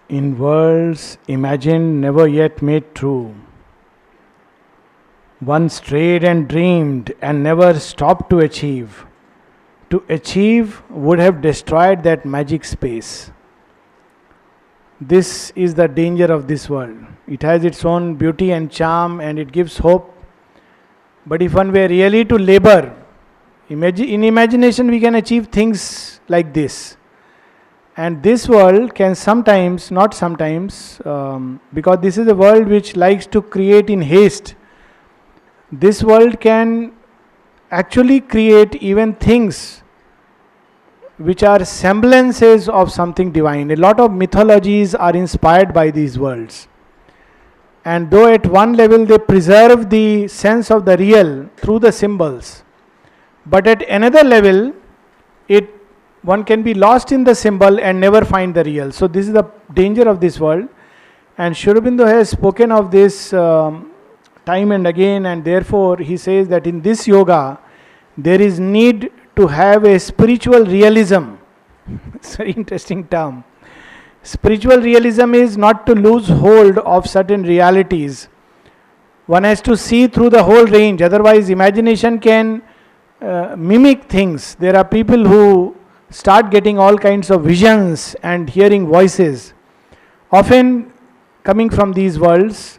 In worlds imagined, never yet made true, one strayed and dreamed and never stopped to achieve. To achieve would have destroyed that magic space. This is the danger of this world. It has its own beauty and charm and it gives hope. But if one were really to labor, in imagination we can achieve things like this. And this world can sometimes, not sometimes, because this is a world which likes to create in haste. This world can actually create even things which are semblances of something divine. A lot of mythologies are inspired by these worlds. And though at one level they preserve the sense of the real through the symbols, but at another level, one can be lost in the symbol and never find the real. So this is the danger of this world. And Aurobindo has spoken of this time and again, and therefore he says that in this yoga, there is need to have a spiritual realism. It's a very interesting term. Spiritual realism is not to lose hold of certain realities. One has to see through the whole range, otherwise imagination can mimic things. There are people who start getting all kinds of visions and hearing voices, often coming from these worlds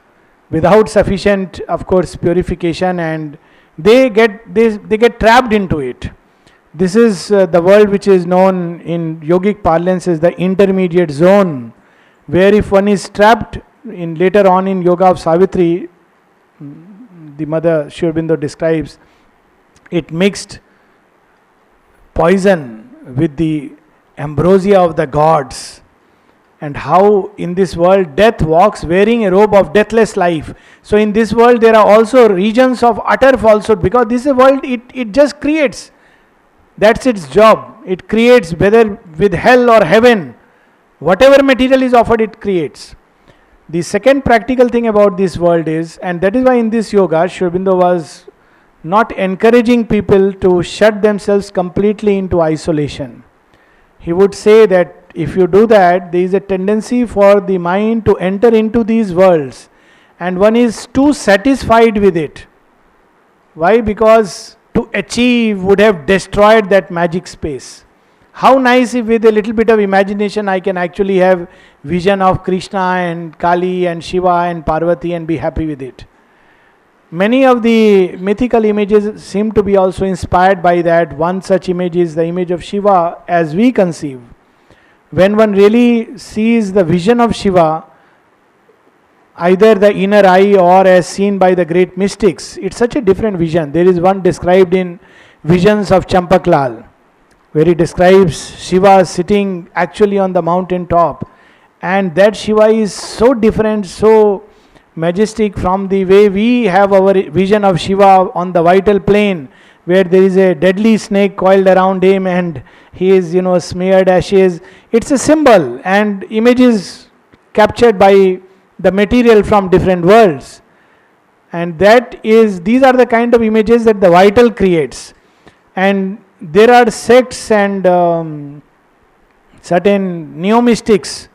without sufficient, of course, purification, and they get trapped into it. This is the world which is known in yogic parlance as the intermediate zone, where if one is trapped in later on in yoga of Savitri, the mother Aurobindo describes it mixed poison with the ambrosia of the gods, and how in this world death walks wearing a robe of deathless life. So in this world there are also regions of utter falsehood, because this is a world, it just creates. That's its job. It creates, whether with hell or heaven, whatever material is offered, it creates. The second practical thing about this world is, and that is why in this yoga, Aurobindo was not encouraging people to shut themselves completely into isolation. He would say that if you do that, there is a tendency for the mind to enter into these worlds, and one is too satisfied with it. Why? Because to achieve would have destroyed that magic space. How nice if with a little bit of imagination I can actually have vision of Krishna and Kali and Shiva and Parvati and be happy with it. Many of the mythical images seem to be also inspired by that. One such image is the image of Shiva as we conceive. When one really sees the vision of Shiva, either the inner eye or as seen by the great mystics, it's such a different vision. There is one described in Visions of Champaklal, where he describes Shiva sitting actually on the mountain top, and that Shiva is so different, so majestic from the way we have our vision of Shiva on the vital plane, where there is a deadly snake coiled around him and he is, smeared ashes. It's a symbol and images captured by the material from different worlds. And these are the kind of images that the vital creates. And there are sects and certain neo-mystics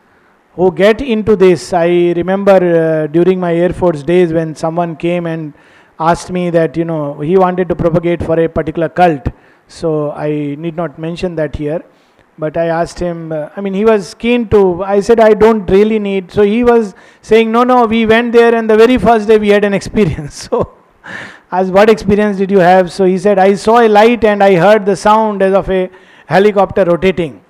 who get into this. I remember during my Air Force days when someone came and asked me that, he wanted to propagate for a particular cult. So I need not mention that here. But I asked him, he was keen to, I said, I don't really need. So he was saying, no, we went there and the very first day we had an experience. So I asked, what experience did you have? So he said, I saw a light and I heard the sound as of a helicopter rotating.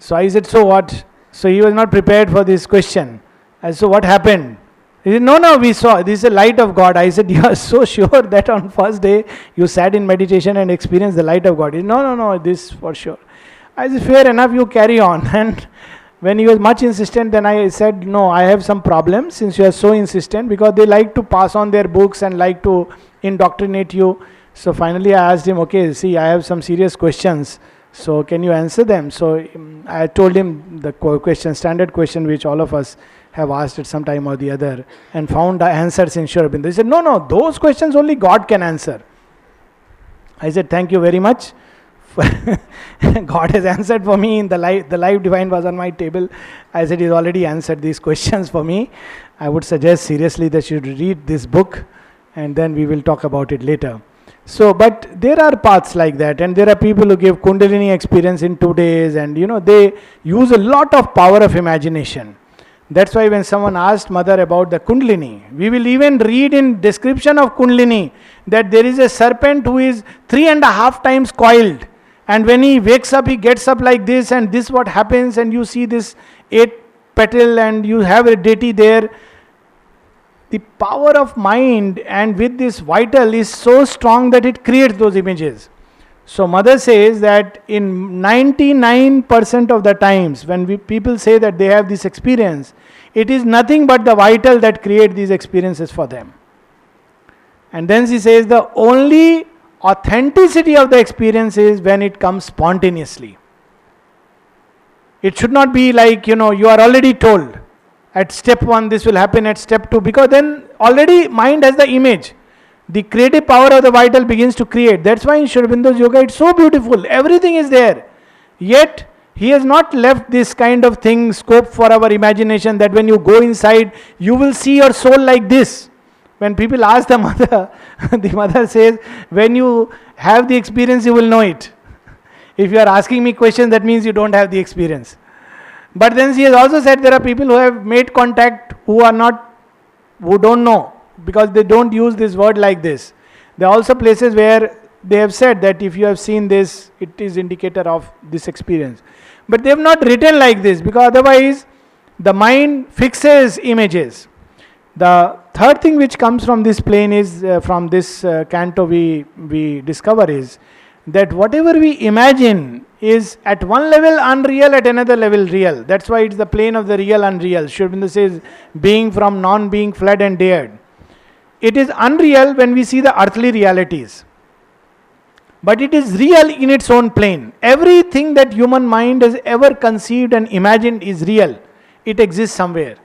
So I said, so what? So he was not prepared for this question. I said, so what happened? He said, no, we saw, this is a light of God. I said, you are so sure that on first day you sat in meditation and experienced the light of God? He said, no, this for sure. I said, fair enough, you carry on. And when he was much insistent, then I said, no, I have some problems since you are so insistent, because they like to pass on their books and like to indoctrinate you. So finally I asked him, okay, see, I have some serious questions. So can you answer them? So I told him the standard question which all of us have asked at some time or the other, and found the answers in Aurobindo. He said, no, those questions only God can answer. I said, thank you very much God has answered for me in the life divine was on my table. I said, He's already answered these questions for me. I would suggest seriously that you should read this book, and then we will talk about it later. So, but there are paths like that, and there are people who give Kundalini experience in 2 days, and they use a lot of power of imagination. That's why when someone asked Mother about the Kundalini, we will even read in description of Kundalini that there is a serpent who is 3.5 times coiled, and when he wakes up, he gets up like this, and this what happens, and you see this 8 petal, and you have a deity there. The power of mind and with this vital is so strong that it creates those images. So Mother says that in 99% of the times when people say that they have this experience, it is nothing but the vital that create these experiences for them. And then she says the only authenticity of the experience is when it comes spontaneously. It should not be like, you are already told. At step 1 this will happen, at step 2, because then already mind has the image. The creative power of the vital begins to create. That's why in Aurobindo's yoga it's so beautiful. Everything is there. Yet he has not left this kind of thing, scope for our imagination, that when you go inside, you will see your soul like this. When people ask the Mother, the Mother says, when you have the experience, you will know it. If you are asking me questions, that means you don't have the experience. But then she has also said there are people who have made contact who don't know, because they don't use this word like this. There are also places where they have said that if you have seen this, it is indicator of this experience. But they have not written like this, because otherwise the mind fixes images. The third thing which comes from this plane is, from this canto we discover is, that whatever we imagine is at one level unreal, at another level real. That's why it's the plane of the real unreal. Aurobindo says, being from non-being fled and dared. It is unreal when we see the earthly realities. But it is real in its own plane. Everything that human mind has ever conceived and imagined is real. It exists somewhere.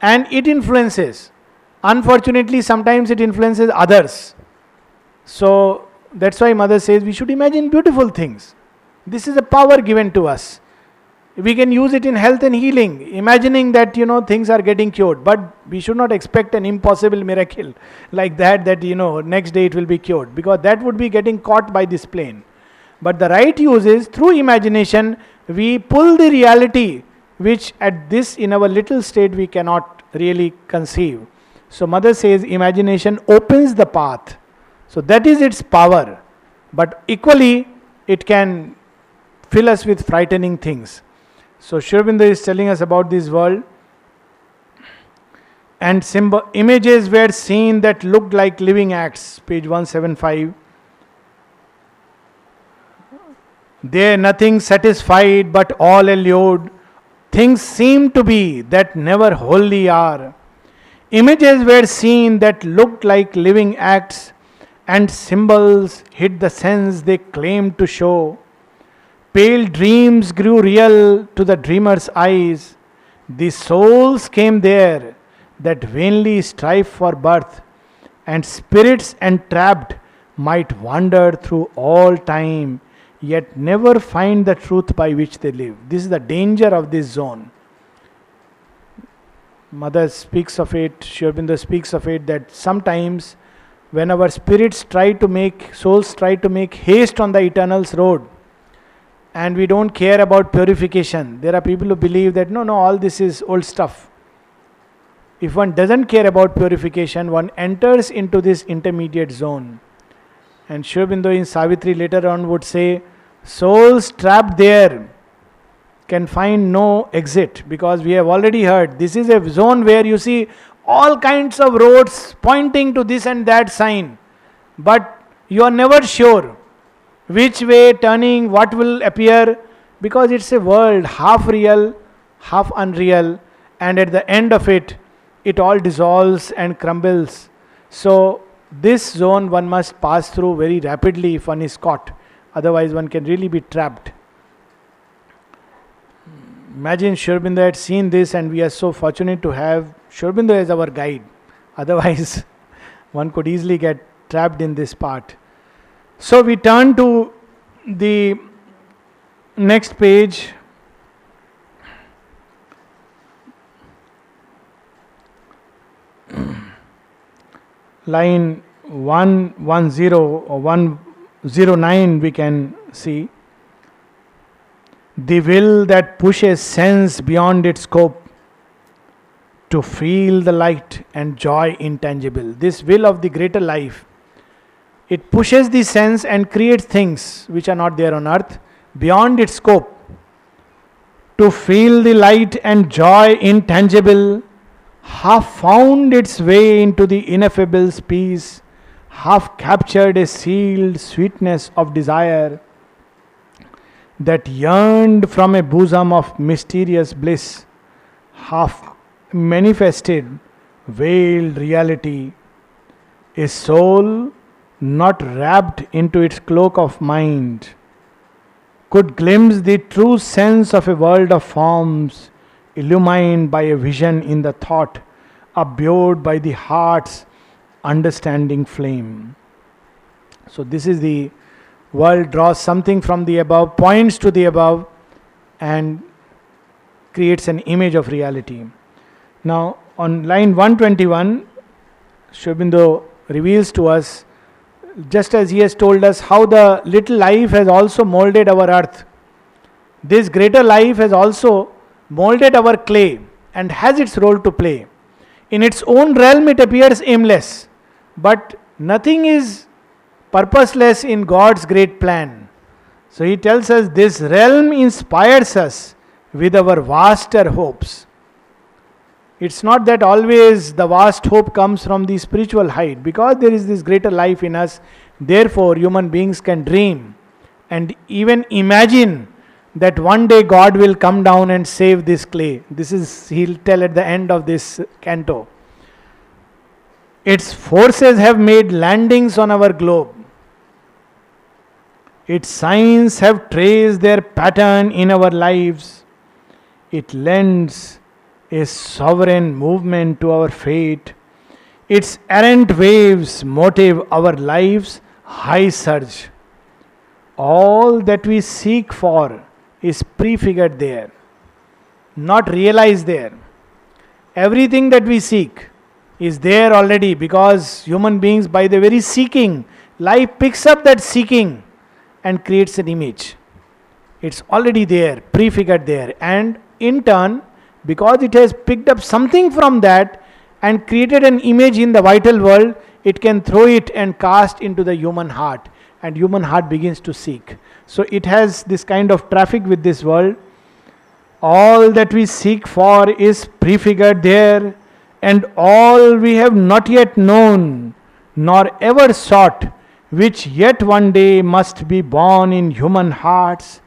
And it influences. Unfortunately, sometimes it influences others. So, that's why Mother says we should imagine beautiful things. This is a power given to us. We can use it in health and healing, imagining that things are getting cured. But we should not expect an impossible miracle like that next day it will be cured, because that would be getting caught by this plane. But the right use is, through imagination, we pull the reality which at this, in our little state, we cannot really conceive. So Mother says imagination opens the path. So that is its power. But equally, it can fill us with frightening things. So Aurobindo is telling us about this world. And images were seen that looked like living acts, page 175. There nothing satisfied but all allured. Things seem to be that never wholly are. Images were seen that looked like living acts, and symbols hid the sense they claimed to show. Pale dreams grew real to the dreamer's eyes. The souls came there that vainly strive for birth, and spirits entrapped might wander through all time, yet never find the truth by which they live. This is the danger of this zone. Mother speaks of it, Aurobindo speaks of it, that sometimes when our souls try to make haste on the eternal's road, and we don't care about purification. There are people who believe that no, all this is old stuff. If one doesn't care about purification, one enters into this intermediate zone. And Aurobindo in Savitri later on would say, souls trapped there can find no exit, because we have already heard this is a zone where you see all kinds of roads pointing to this and that sign, but you are never sure which way turning, what will appear, because it's a world half real, half unreal, and at the end of it, it all dissolves and crumbles. So this zone one must pass through very rapidly if one is caught, otherwise one can really be trapped. Imagine Aurobindo had seen this, and we are so fortunate to have Aurobindo as our guide. Otherwise, one could easily get trapped in this part. So we turn to the next page, line 110 or 109, we can see the will that pushes sense beyond its scope to feel the light and joy intangible. This will of the greater life, it pushes the sense and creates things which are not there on earth beyond its scope to feel the light and joy intangible, half found its way into the ineffable peace, half captured a sealed sweetness of desire that yearned from a bosom of mysterious bliss, half manifested veiled reality, a soul not wrapped into its cloak of mind could glimpse the true sense of a world of forms, illumined by a vision in the thought, abjured by the heart's understanding flame. So this is the world draws something from the above, points to the above, and creates an image of reality. Now on line 121, Aurobindo reveals to us, just as he has told us how the little life has also molded our earth, this greater life has also molded our clay and has its role to play. In its own realm it appears aimless, but nothing is purposeless in God's great plan. So he tells us this realm inspires us with our vaster hopes. It's not that always the vast hope comes from the spiritual height, because there is this greater life in us. Therefore, human beings can dream and even imagine that one day God will come down and save this clay. This is, he'll tell at the end of this canto. Its forces have made landings on our globe. Its signs have traced their pattern in our lives. It lends a sovereign movement to our fate. Its errant waves motive our lives' high surge. All that we seek for is prefigured there, not realized there. Everything that we seek is there already, because human beings, by the very seeking, life picks up that seeking and creates an image. It's already there, prefigured there, and in turn, because it has picked up something from that and created an image in the vital world, it can throw it and cast into the human heart, and human heart begins to seek. So it has this kind of traffic with this world. All that we seek for is prefigured there, and all we have not yet known nor ever sought, which yet one day must be born in human hearts,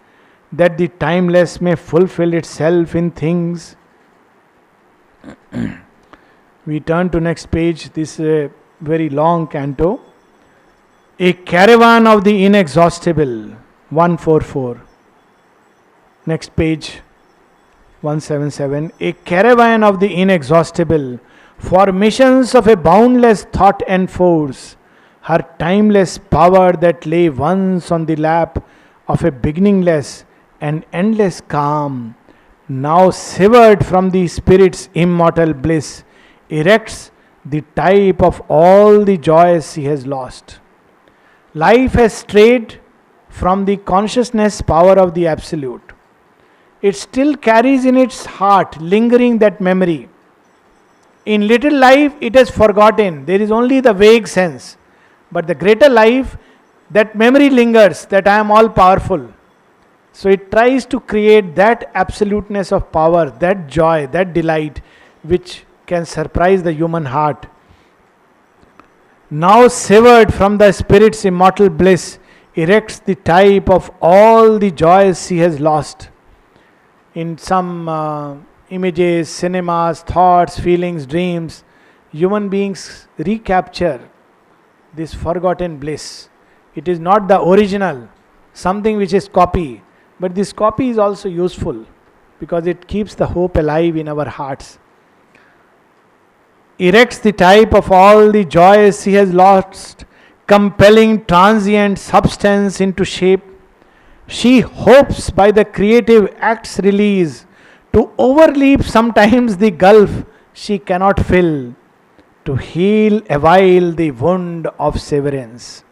that the timeless may fulfill itself in things. We turn to next page. This is a very long canto. A caravan of the inexhaustible, 144. Next page, 177. A caravan of the inexhaustible, for missions of a boundless thought and force, her timeless power that lay once on the lap of a beginningless and endless calm, now severed from the spirit's immortal bliss, erects the type of all the joys she has lost. Life has strayed from the consciousness power of the Absolute. It still carries in its heart, lingering that memory. In little life, it has forgotten. There is only the vague sense. But the greater life, that memory lingers, that I am all powerful. So it tries to create that absoluteness of power, that joy, that delight, which can surprise the human heart. Now severed from the spirit's immortal bliss, erects the type of all the joys she has lost. In some images, cinemas, thoughts, feelings, dreams, human beings recapture this forgotten bliss. It is not the original, something which is copy. But this copy is also useful because it keeps the hope alive in our hearts. Erects the type of all the joys she has lost, compelling transient substance into shape, She hopes by the creative act's release to overleap sometimes the gulf she cannot fill, to heal awhile the wound of severance.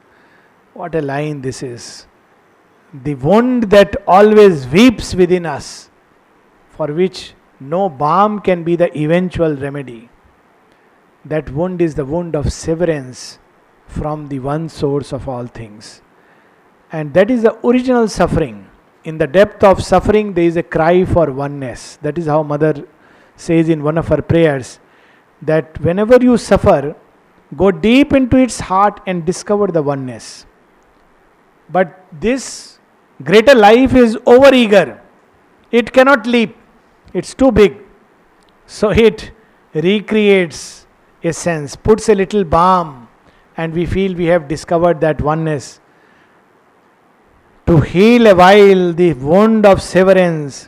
What a line this is. The wound that always weeps within us, for which no balm can be the eventual remedy. That wound is the wound of severance from the one source of all things. And that is the original suffering. In the depth of suffering, there is a cry for oneness. That is how Mother says in one of her prayers, that whenever you suffer, go deep into its heart and discover the oneness. But this greater life is over-eager. It cannot leap. It's too big. So it recreates a sense, puts a little balm, and we feel we have discovered that oneness. To heal a while the wound of severance,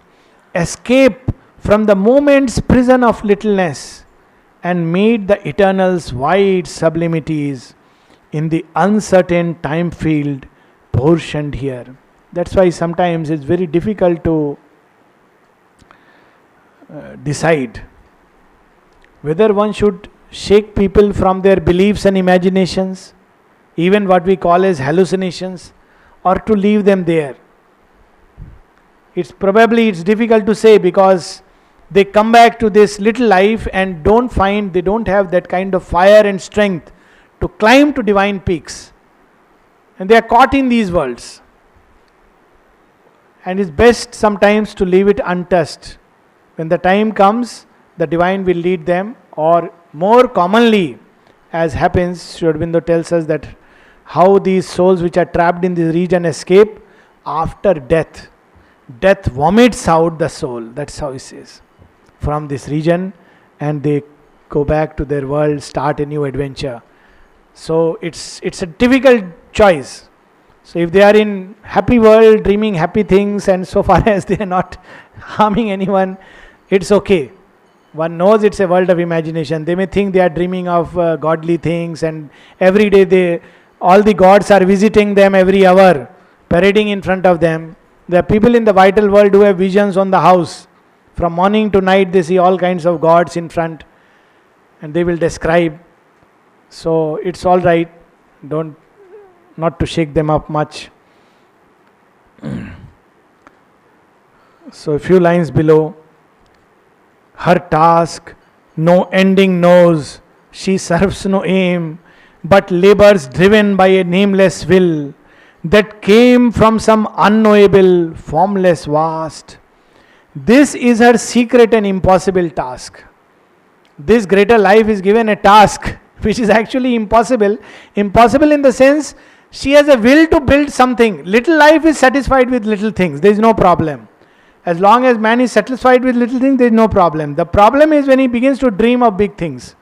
escape from the moment's prison of littleness, and meet the eternal's wide sublimities in the uncertain time field portioned here. That's why sometimes it's very difficult to decide whether one should shake people from their beliefs and imaginations, even what we call as hallucinations, or to leave them there. It's difficult to say, because they come back to this little life and they don't have that kind of fire and strength to climb to divine peaks. And they are caught in these worlds. And it's best sometimes to leave it untouched. When the time comes, the divine will lead them, or more commonly, as happens, Sri Aurobindo tells us that how these souls which are trapped in this region escape after death. Death vomits out the soul, that's how he says, from this region, and they go back to their world, start a new adventure. So it's a difficult choice. So if they are in happy world, dreaming happy things, and so far as they are not harming anyone, it's okay. One knows it's a world of imagination. They may think they are dreaming of godly things, and every day all the gods are visiting them every hour, parading in front of them. There are people in the vital world who have visions on the house. From morning to night they see all kinds of gods in front, and they will describe. So it's all right, not to shake them up much. So a few lines below. Her task no ending knows, she serves no aim, but labors driven by a nameless will that came from some unknowable, formless vast. This is her secret and impossible task. This greater life is given a task which is actually impossible. Impossible in the sense, she has a will to build something. Little life is satisfied with little things. There is no problem. As long as man is satisfied with little things, there is no problem. The problem is when he begins to dream of big things.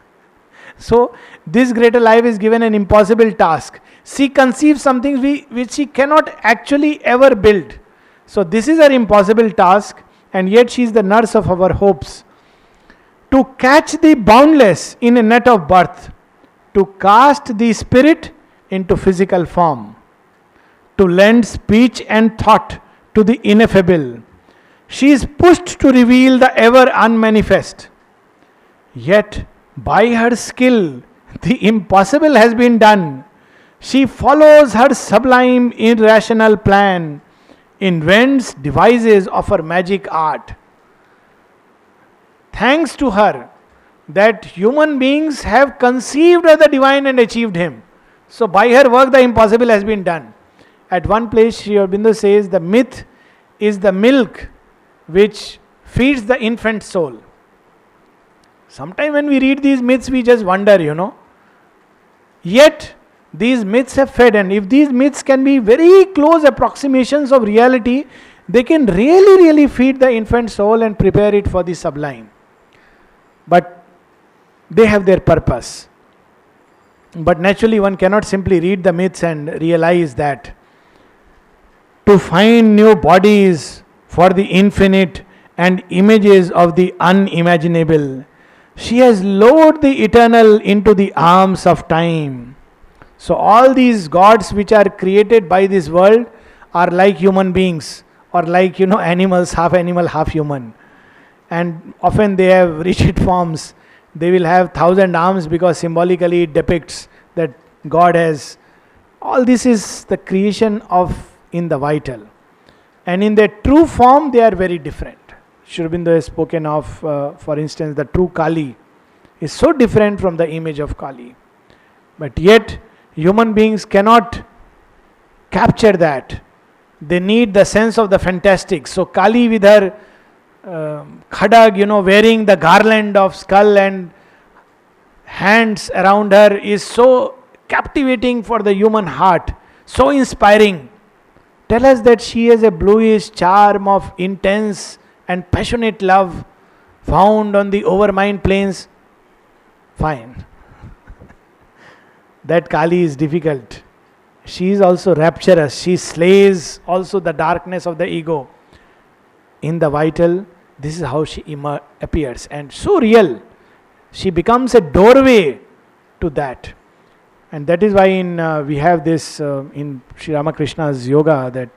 So, this greater life is given an impossible task. She conceives something which she cannot actually ever build. So, this is her impossible task, and yet she is the nurse of our hopes. To catch the boundless in a net of birth, to cast the spirit into physical form, to lend speech and thought to the ineffable. She is pushed to reveal the ever unmanifest. Yet, by her skill, the impossible has been done. She follows her sublime irrational plan, invents devices of her magic art. Thanks to her, that human beings have conceived of the divine and achieved him. So by her work the impossible has been done. At one place Sri Aurobindo says the myth is the milk which feeds the infant soul. Sometimes when we read these myths we just wonder, Yet these myths have fed, and if these myths can be very close approximations of reality, they can really feed the infant soul and prepare it for the sublime. But they have their purpose. But naturally one cannot simply read the myths and realize that to find new bodies for the infinite and images of the unimaginable, she has lowered the eternal into the arms of time. So all these gods which are created by this world are like human beings, or like, animals, half animal, half human. And often they have rigid forms. They will have 1,000 arms because symbolically it depicts that God has. All this is the creation of in the vital. And in their true form, they are very different. Sri Aurobindo has spoken of, for instance, the true Kali is so different from the image of Kali. But yet, human beings cannot capture that. They need the sense of the fantastic. So Kali with her khadag, wearing the garland of skull and hands around her is so captivating for the human heart, so inspiring. Tell us that she has a bluish charm of intense and passionate love found on the overmined plains. Fine. That Kali is difficult. She is also rapturous. She slays also the darkness of the ego. In the vital, this is how she appears, and so real. She becomes a doorway to that. And that is why we have this in Sri Ramakrishna's yoga, that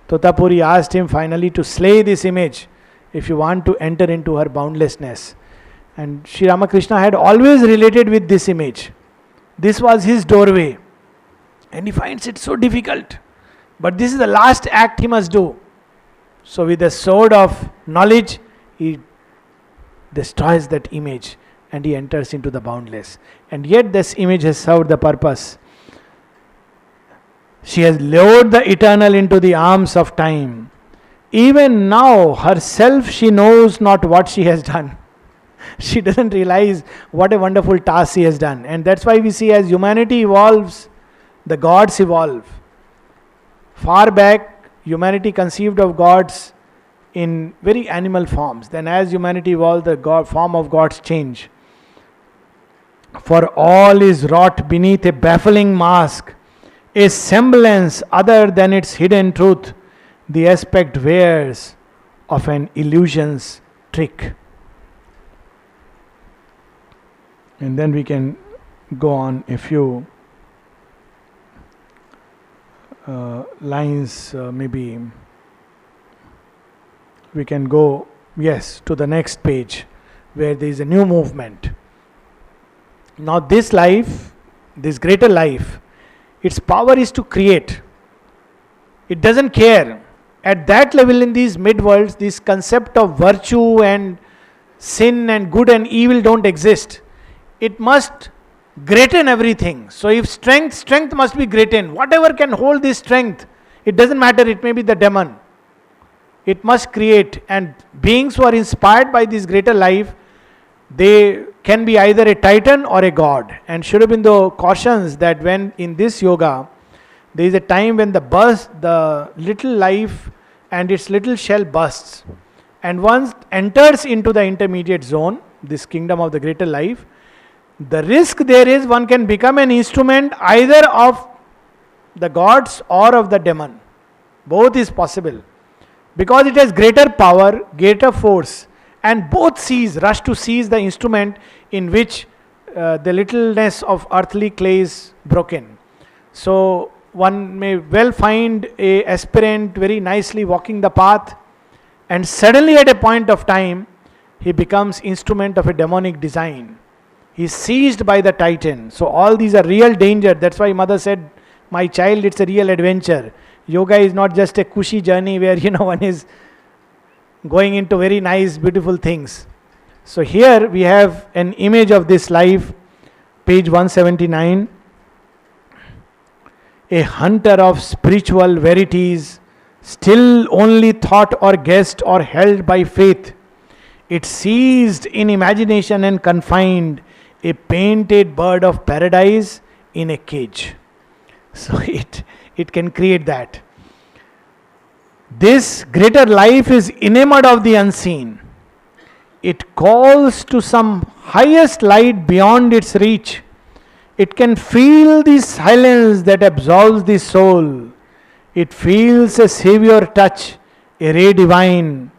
Totapuri asked him finally to slay this image if you want to enter into her boundlessness. And Sri Ramakrishna had always related with this image. This was his doorway. And he finds it so difficult. But this is the last act he must do. So with the sword of knowledge, he destroys that image and he enters into the boundless. And yet this image has served the purpose. She has lured the eternal into the arms of time. Even now, herself, she knows not what she has done. She doesn't realize what a wonderful task she has done. And that's why we see as humanity evolves, the gods evolve. Far back, humanity conceived of gods in very animal forms. Then as humanity evolved, the form of gods change. For all is wrought beneath a baffling mask, a semblance other than its hidden truth, the aspect wears of an illusion's trick. And then we can go on a few lines, maybe we can go, yes, to the next page where there is a new movement. Now this life, this greater life, its power is to create. It doesn't care. At that level in these mid-worlds, this concept of virtue and sin and good and evil don't exist. It must greaten everything. So if strength must be greatened. Whatever can hold this strength, it doesn't matter, it may be the demon. It must create, and beings who are inspired by this greater life, they can be either a titan or a god. And Sri Aurobindo cautions that when in this yoga, there is a time when the little life and its little shell bursts. And once enters into the intermediate zone, this kingdom of the greater life, the risk there is one can become an instrument either of the gods or of the demon. Both is possible. Because it has greater power, greater force, and both rush to seize the instrument in which the littleness of earthly clay is broken. So one may well find a aspirant very nicely walking the path, and suddenly at a point of time, he becomes instrument of a demonic design. He is seized by the titan. So all these are real danger. That's why mother said, my child, it's a real adventure. Yoga is not just a cushy journey where one is going into very nice, beautiful things. So here we have an image of this life, page 179. A hunter of spiritual verities, still only thought or guessed or held by faith. It seized in imagination and confined, a painted bird of paradise in a cage. So it can create that. This greater life is enamored of the unseen. It calls to some highest light beyond its reach. It can feel the silence that absolves the soul. It feels a savior touch, a ray divine,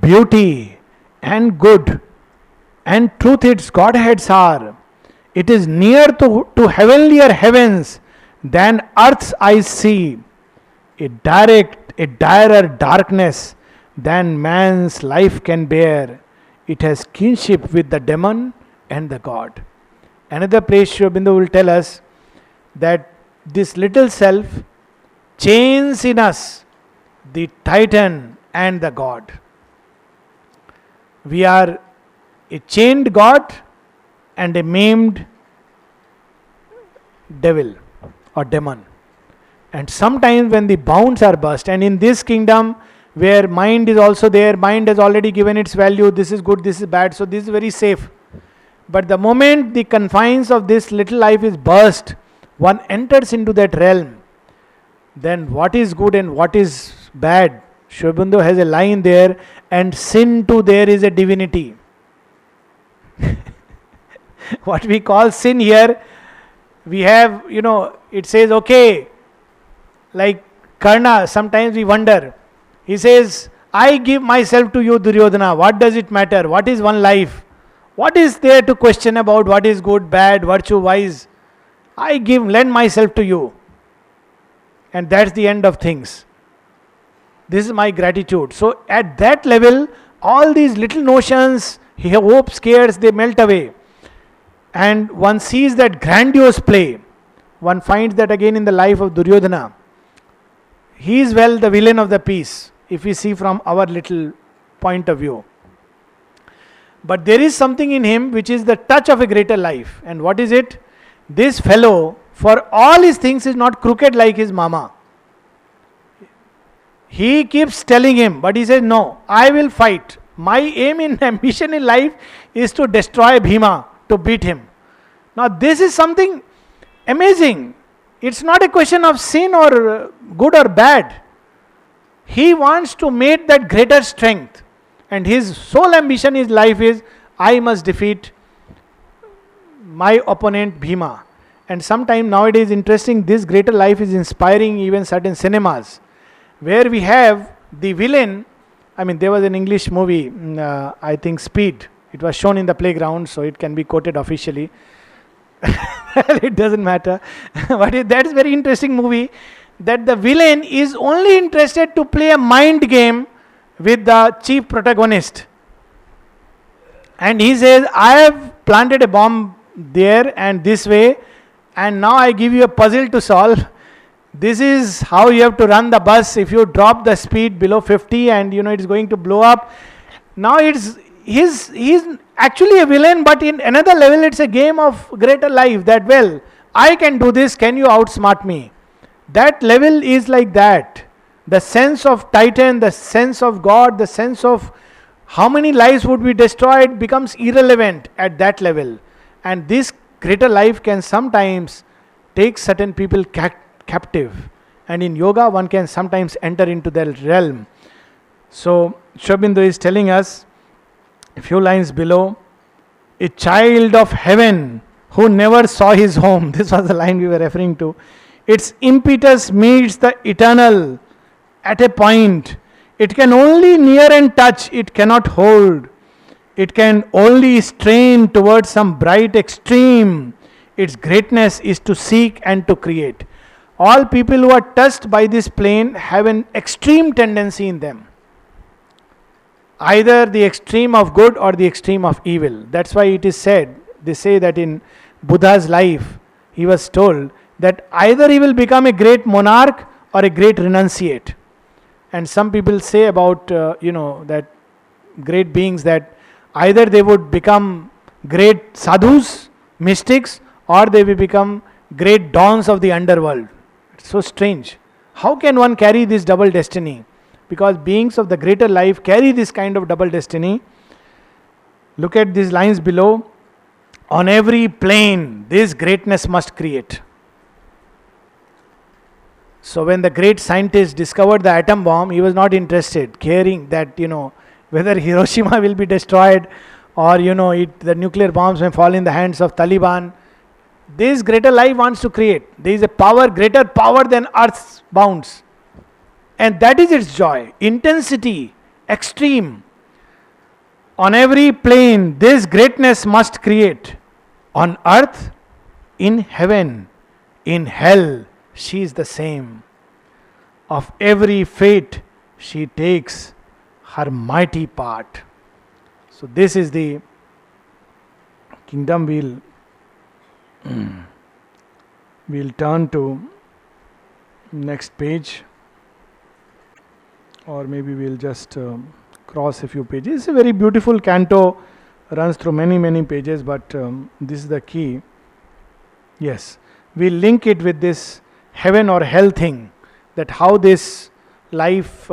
beauty and good and truth its Godheads are. It is near to heavenlier heavens than earth's eyes see. a direr darkness than man's life can bear. It has kinship with the demon and the God. Another place Sri Aurobindo will tell us that this little self chains in us the Titan and the God. We are a chained God and a maimed devil or demon. And sometimes when the bounds are burst, and in this kingdom where mind is also there, mind has already given its value, this is good, this is bad, so this is very safe. But the moment the confines of this little life is burst, one enters into that realm, then what is good and what is bad? Sri Aurobindo has a line there, and sin too there is a divinity. What we call sin here, we have, it says, okay, like Karna, sometimes we wonder. He says, I give myself to you, Duryodhana. What does it matter? What is one life? What is there to question about what is good, bad, virtue, wise? I lend myself to you. And that's the end of things. This is my gratitude. So at that level, all these little notions, hopes, cares, they melt away. And one sees that grandiose play. One finds that again in the life of Duryodhana. He is the villain of the piece, if we see from our little point of view. But there is something in him which is the touch of a greater life. And what is it? This fellow, for all his things, is not crooked like his mama. He keeps telling him, but he says, no, I will fight. My aim and ambition in life is to destroy Bhima, to beat him. Now this is something amazing. It's not a question of sin or good or bad. He wants to make that greater strength. And his sole ambition in life is, I must defeat my opponent Bhima. And sometimes nowadays, interesting, this greater life is inspiring even certain cinemas, where we have the villain. I mean, there was an English movie, I think Speed. It was shown in the playground, so it can be quoted officially. It doesn't matter. But that is very interesting movie, that the villain is only interested to play a mind game with the chief protagonist. And he says, I have planted a bomb there and this way, and now I give you a puzzle to solve. This is how you have to run the bus. If you drop the speed below 50 and it's going to blow up. Now he's actually a villain, but in another level it's a game of greater life, that I can do this, can you outsmart me? That level is like that. The sense of Titan, the sense of God, the sense of how many lives would be destroyed becomes irrelevant at that level. And this greater life can sometimes take certain people captive. And in yoga, one can sometimes enter into that realm. So, Sri Aurobindo is telling us, a few lines below, a child of heaven who never saw his home. This was the line we were referring to. Its impetus meets the eternal at a point. It can only near and touch, it cannot hold. It can only strain towards some bright extreme. Its greatness is to seek and to create. All people who are touched by this plane have an extreme tendency in them. Either the extreme of good or the extreme of evil. That's why it is said, they say that in Buddha's life, he was told that either he will become a great monarch or a great renunciate. And some people say about, that great beings, that either they would become great sadhus, mystics, or they will become great dons of the underworld. It's so strange. How can one carry this double destiny? Because beings of the greater life carry this kind of double destiny. Look at these lines below. On every plane, this greatness must create. So when the great scientist discovered the atom bomb, he was not interested, caring that, whether Hiroshima will be destroyed or, the nuclear bombs may fall in the hands of Taliban. This greater life wants to create. There is a power, greater power than Earth's bounds. And that is its joy. Intensity, extreme. On every plane, this greatness must create. On earth, in heaven, in hell, she is the same. of every fate she takes her mighty part. So this is the kingdom. We'll turn to next page, or maybe we'll just cross a few pages. It's a very beautiful canto, runs through many pages, but this is the key. Yes, we'll link it with this heaven or hell thing, that how this life,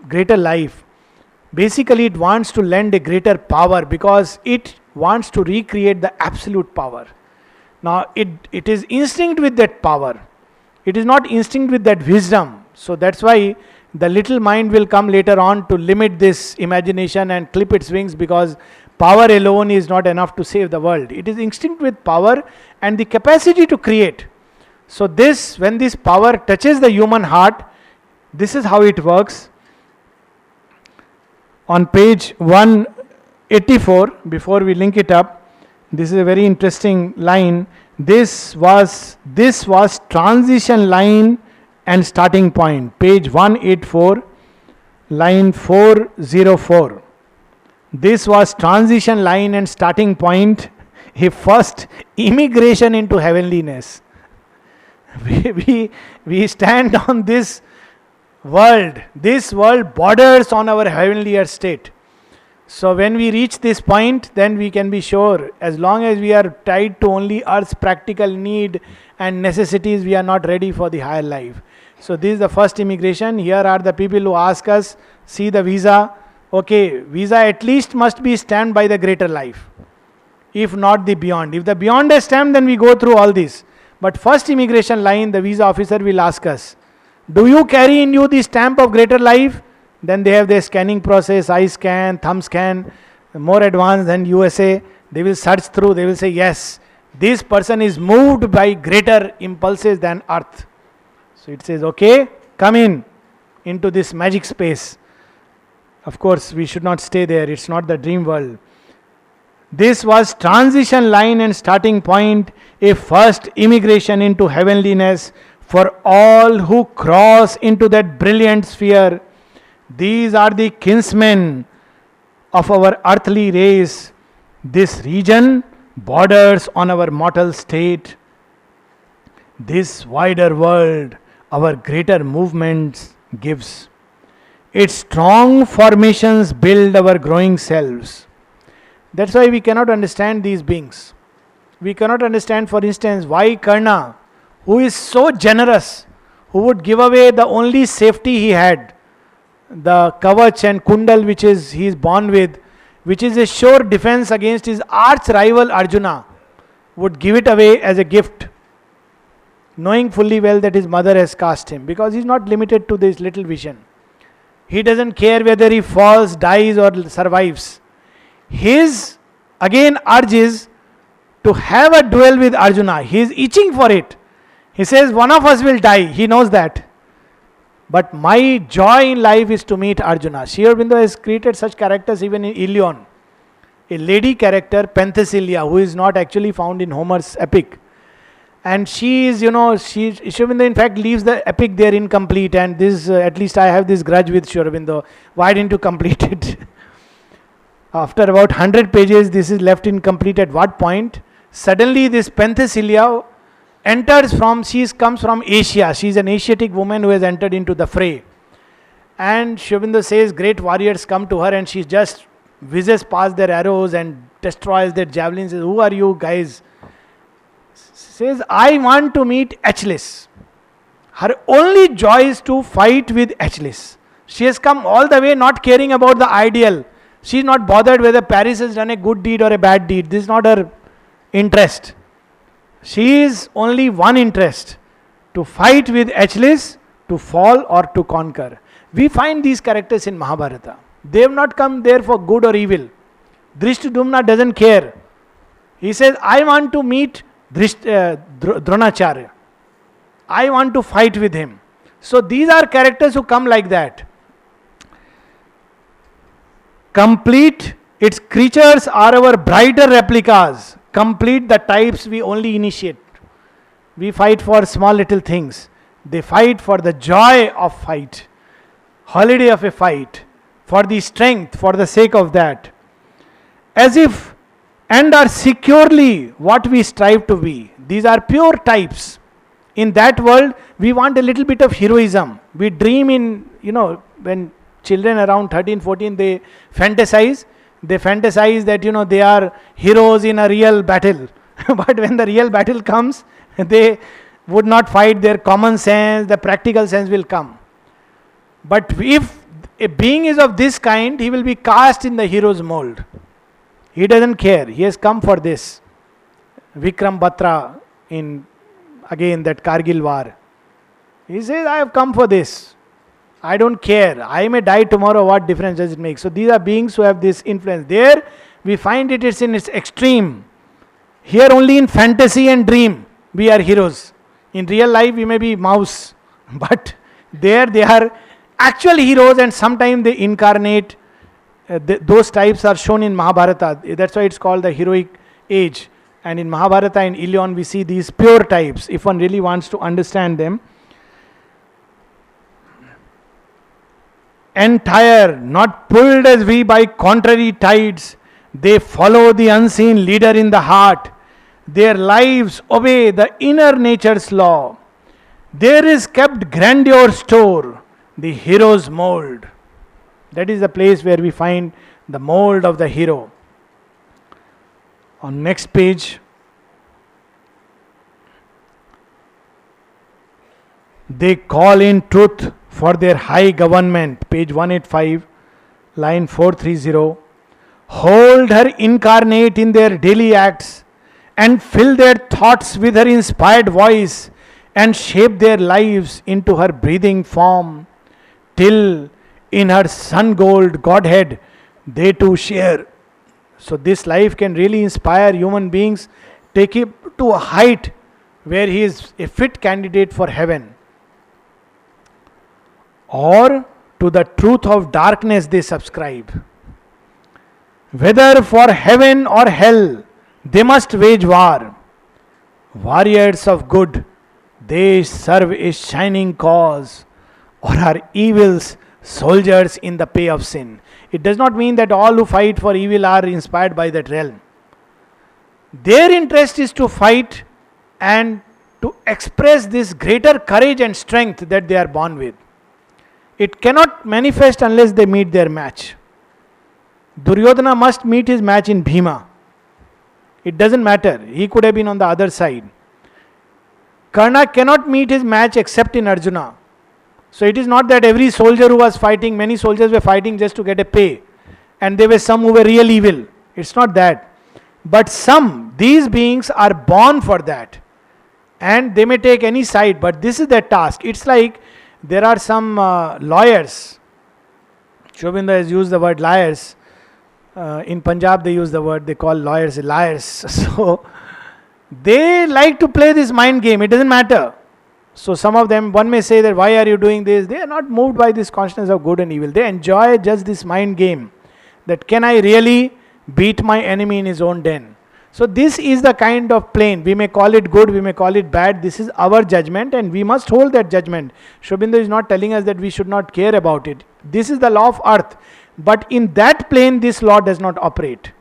greater life, basically it wants to lend a greater power because it wants to recreate the absolute power. Now it is instinct with that power. It is not instinct with that wisdom. So that's why the little mind will come later on to limit this imagination and clip its wings, because power alone is not enough to save the world. It is instinct with power and the capacity to create. So this, when this power touches the human heart, this is how it works. On page 184, before we link it up, this is a very interesting line. This was transition line and starting point. Page 184, line 404. This was transition line and starting point, a first immigration into heavenliness. We stand on this world. This world borders on our heavenlier state. So when we reach this point, then we can be sure, as long as we are tied to only earth's practical need and necessities, we are not ready for the higher life. So this is the first immigration. Here are the people who ask us, see the visa. Okay, visa at least must be stamped by the greater life, if not the beyond. If the beyond is stamped, then we go through all this. But first immigration line, the visa officer will ask us, do you carry in you the stamp of greater life? Then they have their scanning process, eye scan, thumb scan, more advanced than USA. They will search through, they will say, yes, this person is moved by greater impulses than earth. So it says, okay, come into this magic space. Of course, we should not stay there. It's not the dream world. This was transition line and starting point, a first immigration into heavenliness for all who cross into that brilliant sphere. These are the kinsmen of our earthly race. This region borders on our mortal state. This wider world, our greater movements gives. Its strong formations build our growing selves. That's why we cannot understand these beings. We cannot understand, for instance, why Karna, who is so generous, who would give away the only safety he had, the kavach and kundal which he is born with, which is a sure defense against his arch rival Arjuna, would give it away as a gift, knowing fully well that his mother has cast him, because he is not limited to this little vision. He doesn't care whether he falls, dies or survives. His, again, urge is to have a duel with Arjuna. He is itching for it. He says, one of us will die. He knows that. But my joy in life is to meet Arjuna. Sri Aurobindo has created such characters even in Ilion. A lady character, Penthesilea, who is not actually found in Homer's epic. And she is, Sri Aurobindo in fact leaves the epic there incomplete, and this, at least I have this grudge with Sri Aurobindo. Why didn't you complete it? After about 100 pages, this is left incomplete. At what point? Suddenly this Penthesilea comes from Asia. She is an Asiatic woman who has entered into the fray. And Sri Aurobindo says great warriors come to her and she just whizzes past their arrows and destroys their javelins. Says, who are you guys? Says, I want to meet Achilles. Her only joy is to fight with Achilles. She has come all the way not caring about the ideal. She is not bothered whether Paris has done a good deed or a bad deed. This is not her interest. She is only one interest, to fight with Achilles, to fall or to conquer. We find these characters in Mahabharata. They have not come there for good or evil. Drishtadumna doesn't care. He says, I want to meet Dronacharya. I want to fight with him. So these are characters who come like that. Complete, its creatures are our brighter replicas. Complete, the types we only initiate. We fight for small little things. They fight for the joy of fight, holiday of a fight, for the strength, for the sake of that. As if, and are securely what we strive to be. These are pure types. In that world, we want a little bit of heroism. We dream in, when children around 13, 14, they fantasize. They fantasize that, they are heroes in a real battle. But when the real battle comes, they would not fight. Their common sense, the practical sense will come. But if a being is of this kind, he will be cast in the hero's mold. He doesn't care. He has come for this. Vikram Batra in, again, that Kargil war. He says, I have come for this. I don't care. I may die tomorrow. What difference does it make? So these are beings who have this influence. There, we find it's in its extreme. Here only in fantasy and dream, we are heroes. In real life, we may be mouse. But there they are actual heroes, and sometimes they incarnate. Those types are shown in Mahabharata. That's why it's called the heroic age. And in Mahabharata and Ilion, we see these pure types, if one really wants to understand them. Entire, not pulled as we by contrary tides, they follow the unseen leader in the heart. Their lives obey the inner nature's law. There is kept grandeur store, the hero's mold. That is the place where we find the mold of the hero. On next page, they call in truth for their high government. Page 185, line 430. Hold her incarnate in their daily acts, and fill their thoughts with her inspired voice, and shape their lives into her breathing form, till in her sun gold Godhead they too share. So this life can really inspire human beings, take it to a height where he is a fit candidate for heaven. Or to the truth of darkness they subscribe. Whether for heaven or hell, they must wage war. Warriors of good, they serve a shining cause, or are evils soldiers in the pay of sin. It does not mean that all who fight for evil are inspired by that realm. Their interest is to fight and to express this greater courage and strength that they are born with. It cannot manifest unless they meet their match. Duryodhana must meet his match in Bhima. It doesn't matter. He could have been on the other side. Karna cannot meet his match except in Arjuna. So it is not that every soldier who was fighting, many soldiers were fighting just to get a pay. And there were some who were real evil. It's not that. But these beings are born for that. And they may take any side, but this is their task. It's like there are some lawyers. Aurobindo has used the word liars. In Punjab they use the word, they call lawyers liars. So they like to play this mind game. It doesn't matter. So some of them, one may say that why are you doing this? They are not moved by this consciousness of good and evil. They enjoy just this mind game. That can I really beat my enemy in his own den? So this is the kind of plane. We may call it good, we may call it bad. This is our judgment and we must hold that judgment. Aurobindo is not telling us that we should not care about it. This is the law of earth. But in that plane, this law does not operate.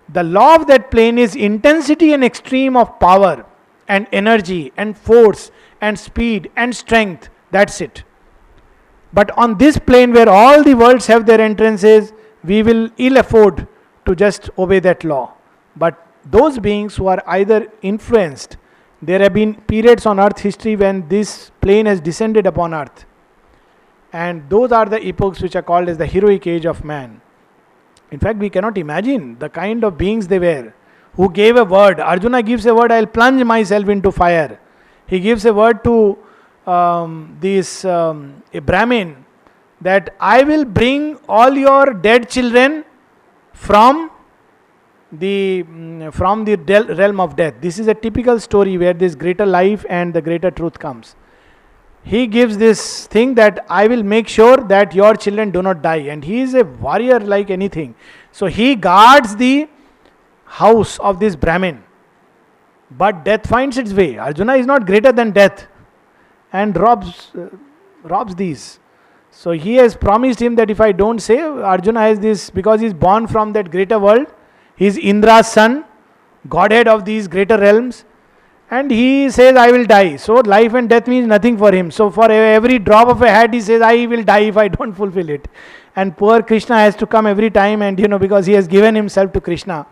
The law of that plane is intensity and extreme of power and energy and force and speed and strength. That's it. But on this plane where all the worlds have their entrances, we will ill afford to just obey that law. But those beings who are either influenced, there have been periods on earth history when this plane has descended upon earth. And those are the epochs which are called as the heroic age of man. In fact, we cannot imagine the kind of beings they were, who gave a word. Arjuna gives a word, I'll plunge myself into fire. He gives a word to a Brahmin, that I will bring all your dead children from the realm of death. This is a typical story where this greater life and the greater truth comes. He gives this thing that I will make sure that your children do not die. And he is a warrior like anything. So he guards the house of this Brahmin. But death finds its way. Arjuna is not greater than death. and robs these. So he has promised him that if I don't say, Arjuna has this, because he is born from that greater world, he is Indra's son, godhead of these greater realms, and he says, I will die. So life and death means nothing for him. So for every drop of a hat, he says, I will die if I don't fulfill it. And poor Krishna has to come every time, and because he has given himself to Krishna.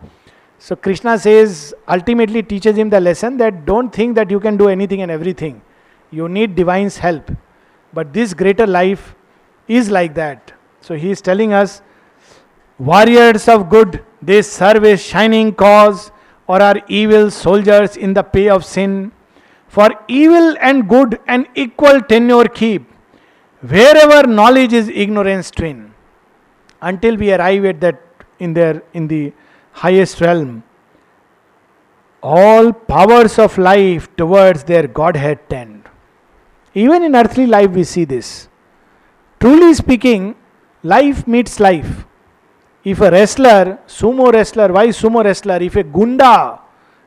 So Krishna says, ultimately teaches him the lesson that don't think that you can do anything and everything. You need divine's help. But this greater life is like that. So he is telling us, warriors of good, they serve a shining cause, or are evil soldiers in the pay of sin. For evil and good an equal tenure keep, wherever knowledge is ignorance twin. Until we arrive at that in the highest realm, all powers of life towards their Godhead tend. Even in earthly life we see this. Truly speaking, life meets life. If a wrestler, sumo wrestler, why sumo wrestler? If a gunda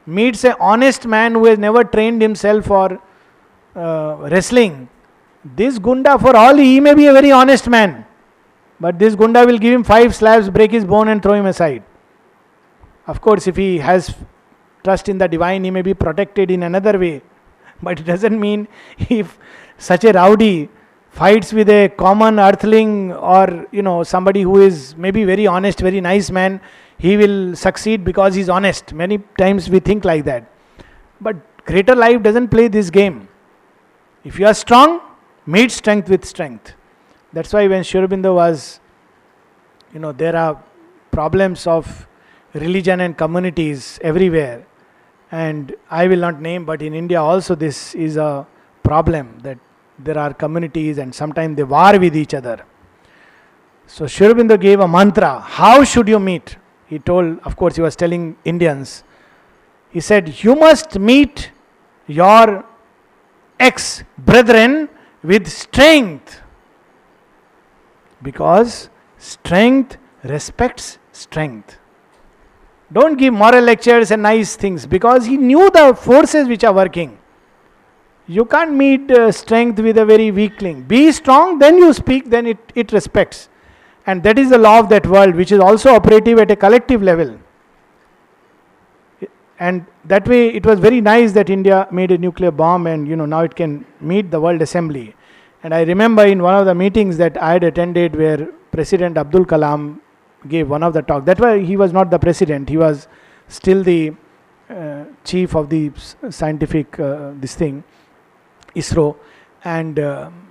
meets an honest man who has never trained himself for wrestling, this gunda, for all he may be a very honest man, but this gunda will give him 5 slaps, break his bone and throw him aside. Of course, if he has trust in the divine, he may be protected in another way. But it doesn't mean if such a rowdy fights with a common earthling or somebody who is maybe very honest, very nice man, he will succeed because he's honest. Many times we think like that. But greater life doesn't play this game. If you are strong, meet strength with strength. That's why when Sri Aurobindo was, there are problems of religion and communities everywhere. And I will not name, but in India also this is a problem, that there are communities and sometimes they war with each other. So Sri Aurobindo gave a mantra. How should you meet? He told, of course he was telling Indians. He said, you must meet your ex-brethren with strength. Because strength respects strength. Don't give moral lectures and nice things, because he knew the forces which are working. You can't meet strength with a very weakling. Be strong, then you speak, then it respects. And that is the law of that world, which is also operative at a collective level. And that way it was very nice that India made a nuclear bomb and now it can meet the World Assembly. And I remember in one of the meetings that I had attended where President Abdul Kalam gave one of the talk. That way he was not the president, he was still the chief of the scientific ISRO, and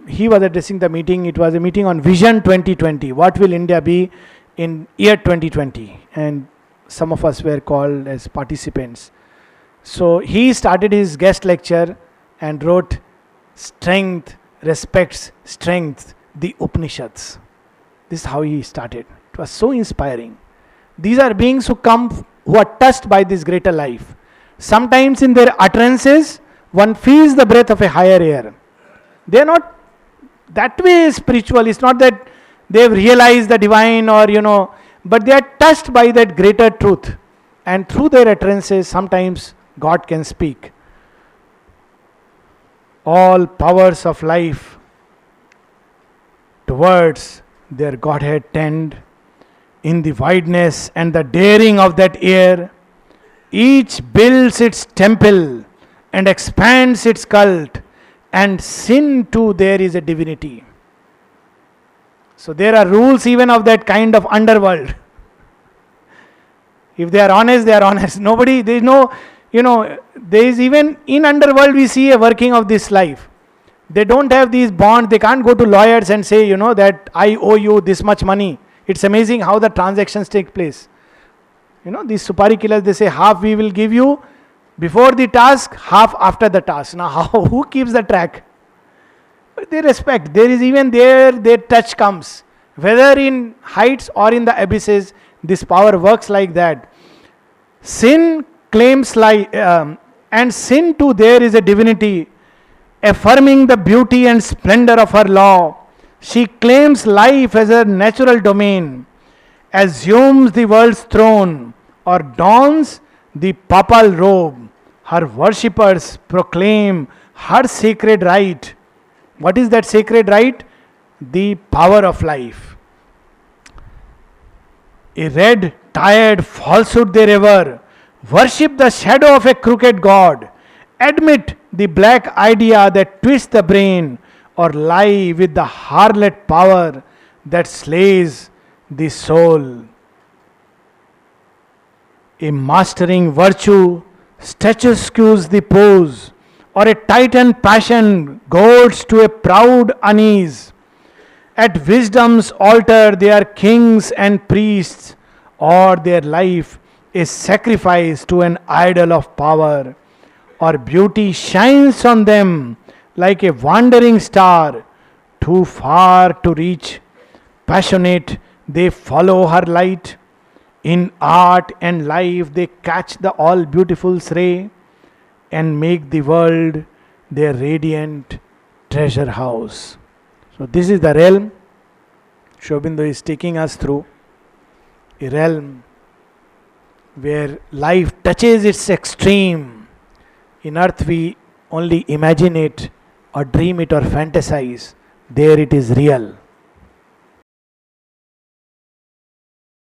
he was addressing the meeting. It was a meeting on Vision 2020. What will India be in year 2020? And some of us were called as participants. So he started his guest lecture and wrote, strength respects strength, the Upanishads. This is how he started. It was so inspiring. These are beings who are touched by this greater life. Sometimes in their utterances, one feels the breath of a higher air. They are not that way spiritual. It's not that they have realized the divine but they are touched by that greater truth. And through their utterances, sometimes God can speak. All powers of life towards their Godhead tend. In the wideness and the daring of that air, each builds its temple and expands its cult, and sin too there is a divinity. So there are rules even of that kind of underworld. If they are honest, they are honest. Nobody, there is no, there is even in underworld we see a working of this life. They don't have these bonds, they can't go to lawyers and say, that I owe you this much money. It's amazing how the transactions take place. These supari killers, they say half we will give you before the task, half after the task. Now, who keeps the track? But they respect. There is even there, their touch comes. Whether in heights or in the abysses, this power works like that. Sin claims life, and sin too there is a divinity, affirming the beauty and splendor of her law. She claims life as her natural domain, assumes the world's throne, or dons the papal robe. Her worshippers proclaim her sacred right, What is that sacred right? The power of life. A red, tired falsehood they revere, worship the shadow of a crooked god, admit the black idea that twists the brain, or lie with the harlot power that slays the soul. A mastering virtue statuesques the pose, or a titan passion goads to a proud unease. At wisdom's altar they are kings and priests, or their life is sacrifice to an idol of power, or beauty shines on them like a wandering star, too far to reach. Passionate, they follow her light. In art and life, they catch the all beautiful's ray and make the world their radiant treasure house. So, this is the realm Aurobindo is taking us through. A realm where life touches its extreme. In earth, we only imagine it or dream it or fantasize. There, it is real.